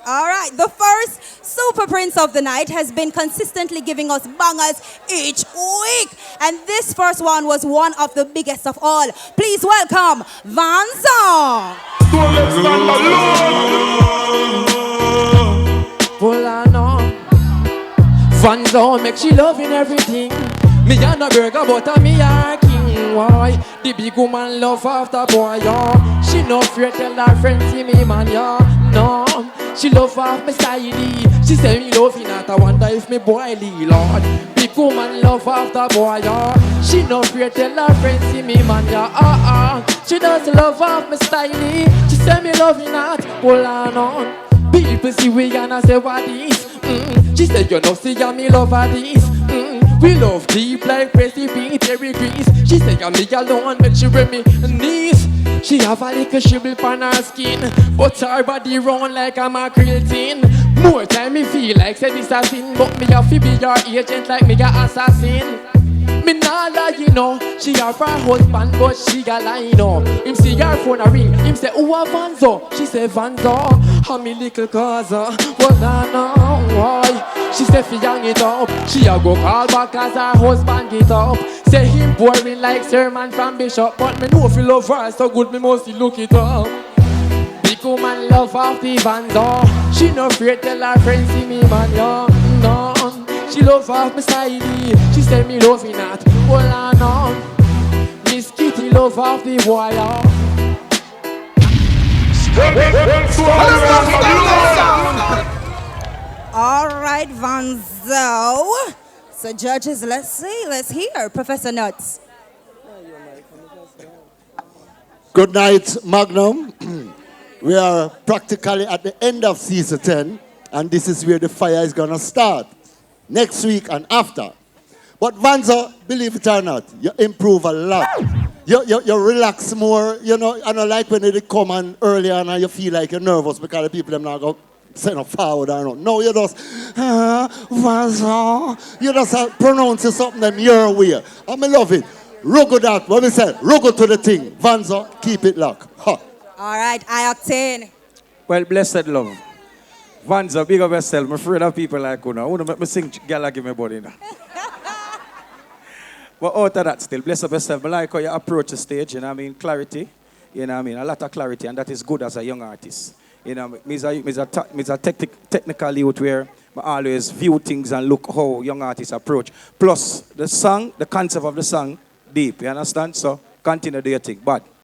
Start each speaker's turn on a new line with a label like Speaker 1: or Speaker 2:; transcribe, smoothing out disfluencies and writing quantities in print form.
Speaker 1: All right, the first Super Prince of the night has been consistently giving us bangers each week. And this first one was one of the biggest of all. Please welcome Vanzo.
Speaker 2: Don't let stand alone.
Speaker 3: Pull on on. Vanzo make she loving everything. Me and a burger but a me a king. Why? The big woman love after boy, yeah. She no fear tell her friends see me man, yeah. No, she love off me style. She say me loving that. I wonder if me boy Lee, Lord. Big woman love after boy, yeah. She no fear tell her friends see me man, yeah. She does love off me style. She say me loving that. Pull on. People see we and I say what is. She said you know see ya me love her this. We love deep like recipe Terry Grease. She said you me alone make she wear me knees. She have a little shrivel on her skin, but her body round like a mackerel tin. More time me feel like say this a sin, but me have to be your agent like me a assassin. Me nah lie, you know. She have her husband, but she got lie, you know. Him see her phone a ring. Him say, who a Vanzo? She say, Vanzo. And me little cousin. Well, I know why. She say, fi hang it up. She a go call back as her husband get up. Say him boring like sermon from Bishop. But me know if you love her so good, me must look it up. Big woman love off the Vanzo. She no afraid tell her friends see me man, yo. No. She love off my side. She say me loving that. Hold on. Miss Kitty love off the wire.
Speaker 1: All right, Vanzo. So judges, let's hear Professor Nuts.
Speaker 4: Good night, Magnum. We are practically at the end of season 10, and this is where the fire is gonna start. Next week and after. But Vanzo, believe it or not, you improve a lot. You relax more, you know, I don't like when they come on earlier and you feel like you're nervous because the people them not go send up forward or not. No, you just, Vanzo, you just pronounce something them your way. I love it. Rugo that, what we say, rugo to the thing. Vanzo, keep it locked. Huh.
Speaker 1: All right, I octane.
Speaker 2: Well, blessed love. Vanzo, big up yourself. I'm afraid of people like you now. I want to make me sing Gala Give Me Body now. But out of that still, bless up yourself. I like how you approach the stage, you know what I mean? Clarity, you know what I mean? A lot of clarity, and that is good as a young artist. You know, me's a technical youth where I always view things and look how young artists approach. Plus, the song, the concept of the song, deep, you understand? So, continue to do your thing. But